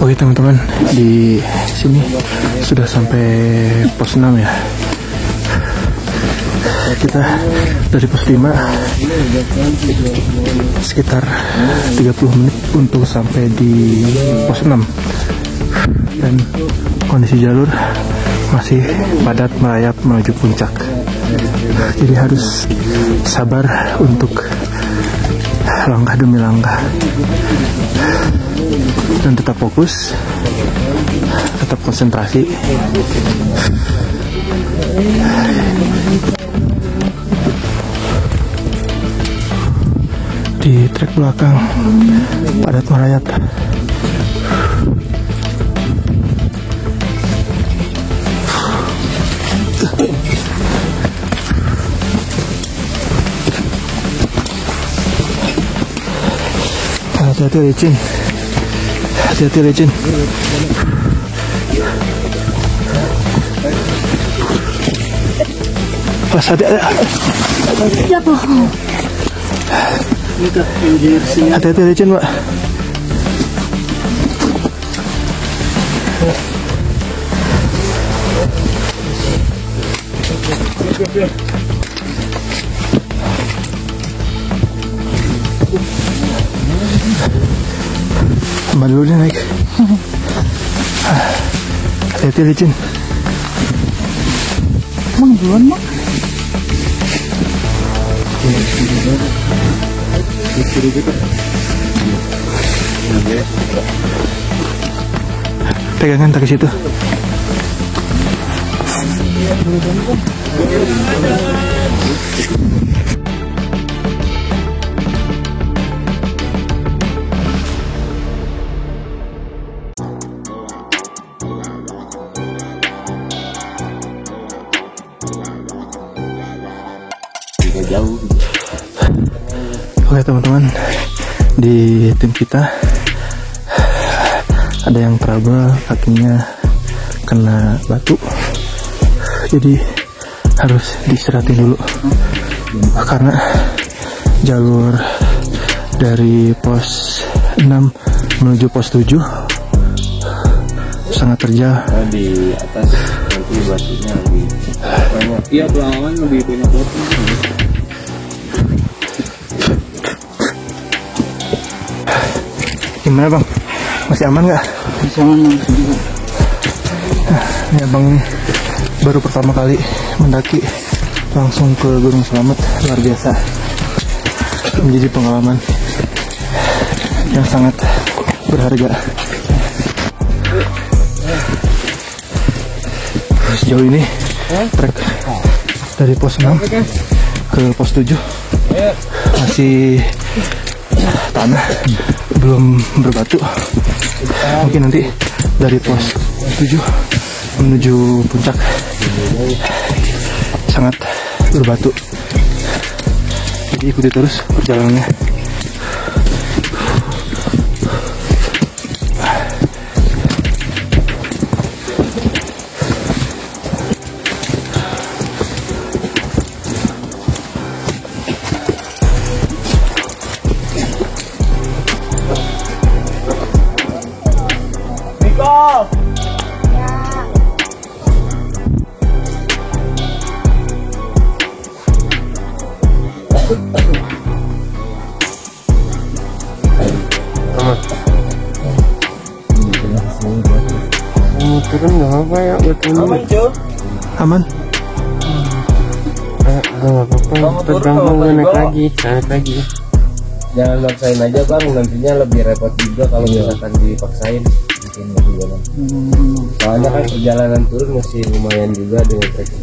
Oke teman-teman, di sini sudah sampai pos 6 ya. Kita dari pos 5 sekitar 30 menit untuk sampai di pos 6. Dan kondisi jalur masih padat merayap menuju puncak. Jadi harus sabar untuk langkah demi langkah. Dan tetap fokus, tetap konsentrasi. Di trek belakang padat merayap. Hati-hati licin. Hati-hati licin. Pas hati-hati. Hati-hati licin, Pak. Mbak dulu nih naik. Hati-hati licin. Emang duluan, Mak? Pegangan tak ke situ. Jauh. Oke teman-teman, di tim kita ada yang trouble, kakinya kena batu, jadi harus diistirahatin dulu karena jalur dari pos 6 menuju pos 7 sangat terjal. Di atas nanti batunya lebih banyak. Iya, belawan lebih banyak batu. Gimana bang? Masih aman nggak? Masih aman, masih juga. Ini abang ini baru pertama kali mendaki langsung ke Gunung Slamet, luar biasa. Menjadi pengalaman yang sangat berharga. Sejauh ini trek dari pos 6 ke pos 7 masih tanah, belum berbatu. Mungkin nanti dari pos 7 menuju puncak sangat berbatu. Jadi ikuti terus perjalanannya. Turun nggak apa ya buat ini. Aman? Nggak apa-apa. Tergantung naik lagi. Jangan maksain aja bang, nantinya lebih repot juga kalau misalkan dipaksain. Soalnya kan perjalanan turun masih lumayan juga dengan trekking.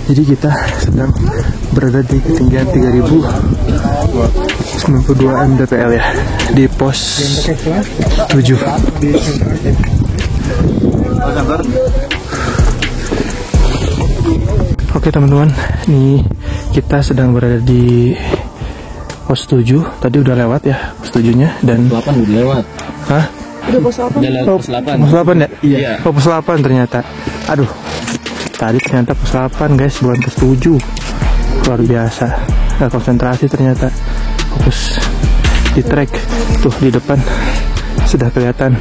Jadi kita sedang berada di ketinggian 3092 mdpl ya, di pos 7. Oke teman-teman, nih kita sedang berada di pos 7. Tadi udah lewat ya pos 7-nya, dan 8 udah lewat. Hah? Udah pos 8. Udah lewat pos 8. Pos 8 ya? Iya. Oh, pos 8 ternyata. Aduh. Tadi ternyata pos 8 guys, bukan pos 7. Luar biasa. Gak konsentrasi ternyata. Fokus di trek. Tuh di depan sudah kelihatan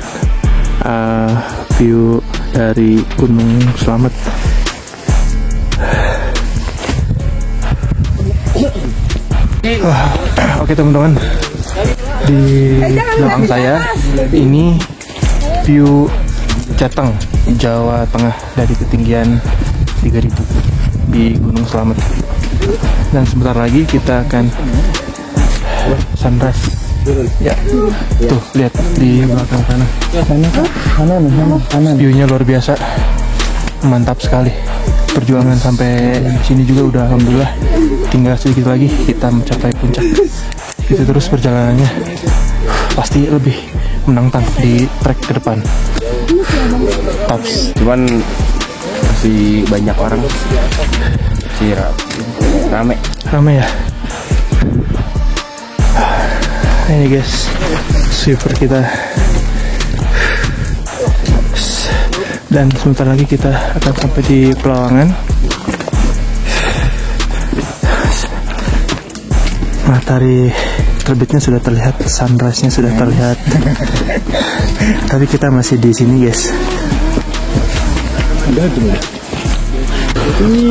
view dari Gunung Slamet. Oke teman-teman, di belakang saya ini view Jateng, Jawa Tengah, dari ketinggian 3000 di Gunung Slamet. Dan sebentar lagi kita akan sunrise. Ya, tuh lihat di belakang sana. View-nya luar biasa, mantap sekali. Perjuangan sampai sini juga udah alhamdulillah, tinggal sedikit lagi kita mencapai puncak. Itu terus perjalanannya pasti lebih menantang di trek ke depan. Tops. Cuman masih banyak orang, masih rame ya. Ini guys, sweeper kita. Dan sebentar lagi kita akan sampai di Pelawangan. Matahari terbitnya sudah terlihat, sunrise-nya sudah terlihat. Tapi kita masih di sini guys.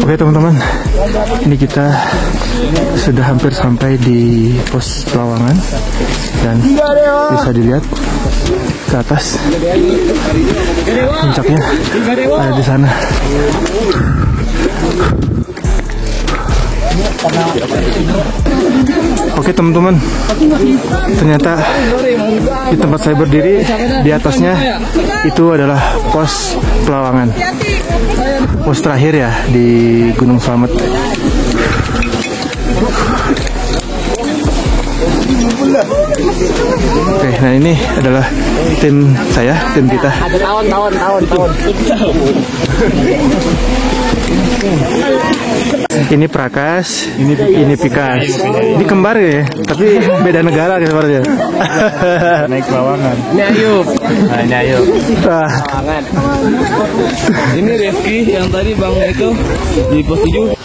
Oke teman-teman, ini kita sudah hampir sampai di pos Pelawangan, dan bisa dilihat ke atas puncaknya ada di sana. Oke teman-teman, ternyata di tempat saya berdiri, di atasnya itu adalah pos Pelawangan, pos terakhir ya di Gunung Slamet. Oke, nah ini adalah tim saya, tim kita. Ada tahun. Ini Prakas, ini Pikas. Ini kembar ya, tapi beda negara kembarnya. naik Pelawangan. Ini Ayub. Nah, ini Ayub. Pelawangan. Ini Rifki yang tadi Bang itu di pos 7.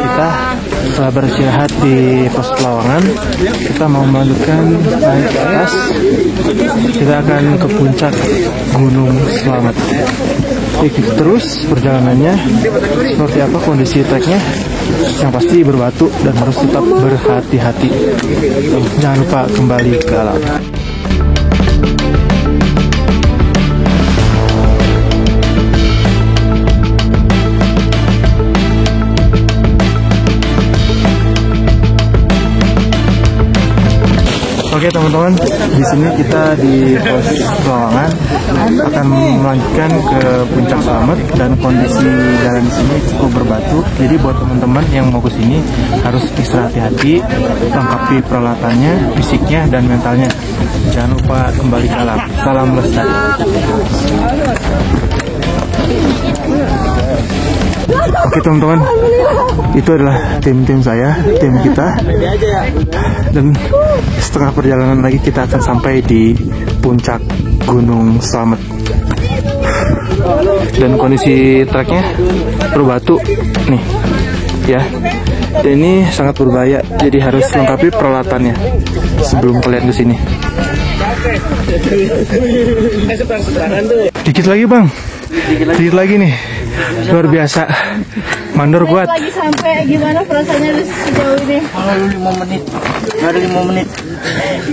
Kita setelah beristirahat di pos Pelawangan, kita mau melanjutkan naik ke atas. Kita akan ke puncak Gunung Slamet. Ikuti terus perjalanannya, seperti apa kondisi treknya. Yang pasti berbatu dan harus tetap berhati-hati. Jangan lupa kembali ke alam. Oke teman-teman, di sini kita di pos Pelawangan akan melanjutkan ke puncak Slamet, dan kondisi jalan di sini cukup berbatu. Jadi buat teman-teman yang mau ke sini harus ekstra hati-hati, lengkapi peralatannya, fisiknya dan mentalnya. Jangan lupa kembali ke alam. Salam lestari. Oke teman-teman, itu adalah tim saya, tim kita. Dan setengah perjalanan lagi kita akan sampai di puncak Gunung Slamet. Dan kondisi treknya berbatu nih ya. Dan ini sangat berbahaya, jadi harus lengkapi peralatannya sebelum kalian kesini. Dikit lagi bang, dikit lagi nih. Luar biasa, mandor kuat. Lagi sampai gimana perasaannya sejauh ini? 5 menit, nggak ada 5 menit.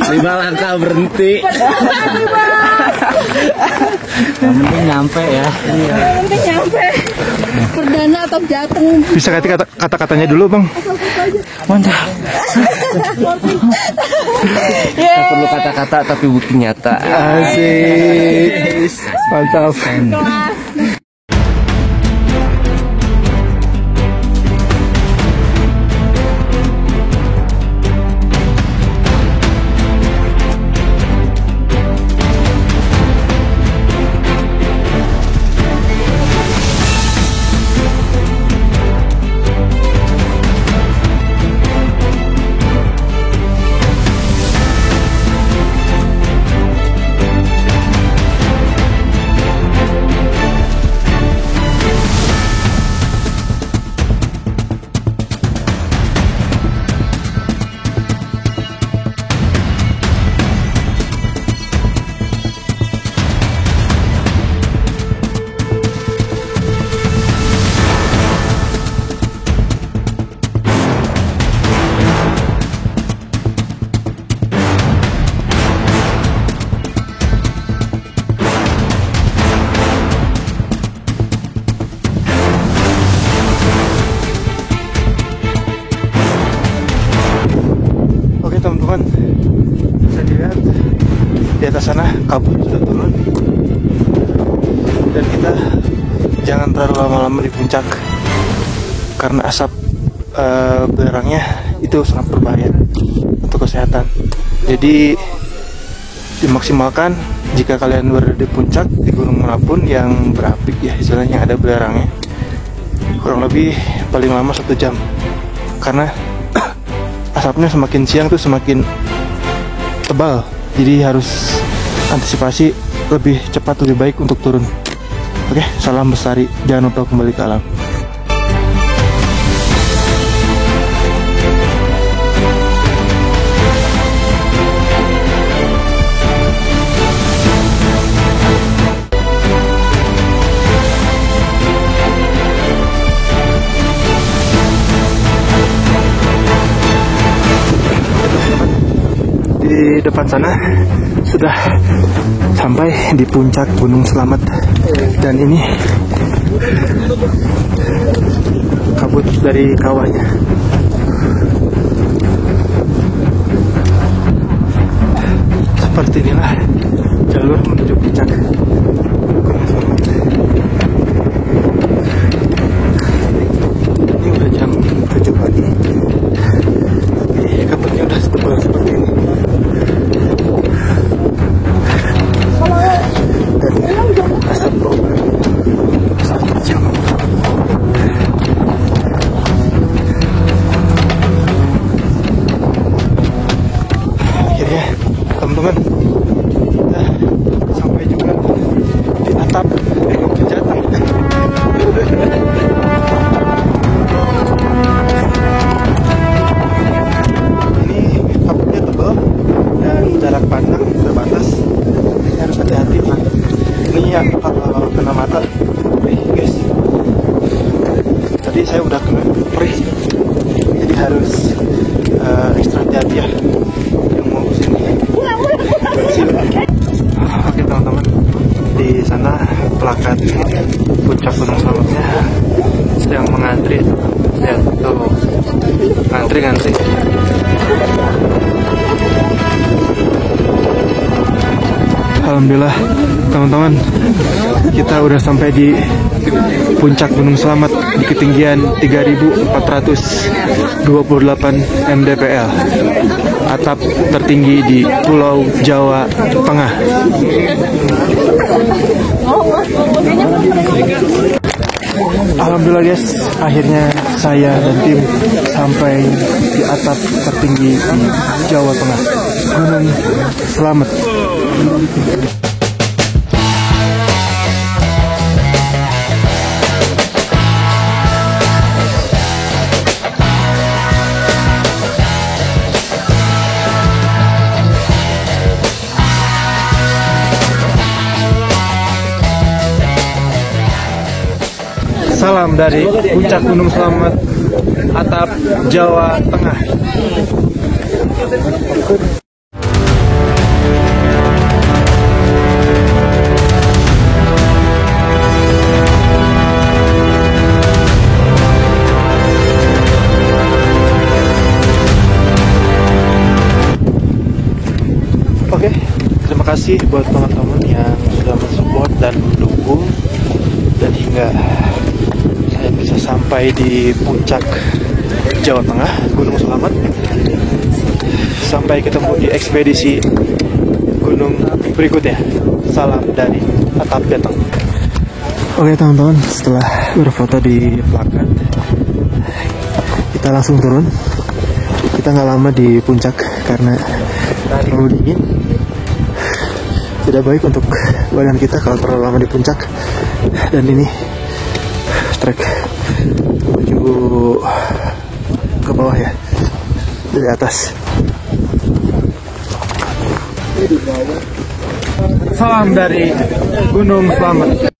5 langkah berhenti. Yang penting nyampe ya. Yang penting nyampe. Perdana atap Jateng. Bisa ganti kata-katanya dulu, Bang. Mantap. Tak perlu kata-kata tapi bukti nyata. Asik. Mantap. Teman-teman, bisa dilihat di atas sana kabut sudah turun dan kita jangan terlalu lama-lama di puncak karena asap belerangnya itu sangat berbahaya untuk kesehatan. Jadi dimaksimalkan jika kalian berada di puncak di gunung manapun yang berapi ya, istilahnya ada belerangnya, kurang lebih paling lama 1 jam karena asapnya semakin siang tuh semakin tebal, jadi harus antisipasi lebih cepat lebih baik untuk turun. Oke, salam bestari, jangan lupa kembali ke alam. Di depan sana sudah sampai di puncak Gunung Slamet dan ini kabut dari kawahnya. Seperti inilah jalur menuju puncak Gunung Slamet. Ini udah jam 7 pagi tapi kabutnya udah setebal seperti ini. Asap berubah sangat kecil. Akhirnya teman-teman kita sampai juga di atap Gunung Jateng. Ini kabutnya tebal dan jarak pandang terbatas, harus hati-hati. Ini ya kalau kena mata perih guys, tadi saya udah kena perih jadi harus ekstra hati-hati ya yang mau kesini. Oke teman-teman, di sana plakat puncak Gunung Slametnya sedang mengantri ya, tuh ngantri. Alhamdulillah teman-teman, kita udah sampai di puncak Gunung Slamet di ketinggian 3.428 mdpl, atap tertinggi di Pulau Jawa Tengah. Alhamdulillah guys, akhirnya saya dan tim sampai di atap tertinggi di Jawa Tengah, Gunung Slamet. Salam dari puncak Gunung Slamet, atap Jawa Tengah. kasih buat teman-teman yang sudah mensupport dan mendukung, dan hingga saya bisa sampai di puncak Jawa Tengah, Gunung Slamet. Sampai ketemu di ekspedisi gunung berikutnya. Salam dari Atap Jateng. Oke teman-teman, setelah berfoto di plakat, kita langsung turun. Kita nggak lama di puncak karena terlalu dingin. Tidak baik untuk badan kita kalau terlalu lama di puncak. Dan ini trek menuju ke bawah ya, dari atas. Salam dari Gunung Slamet.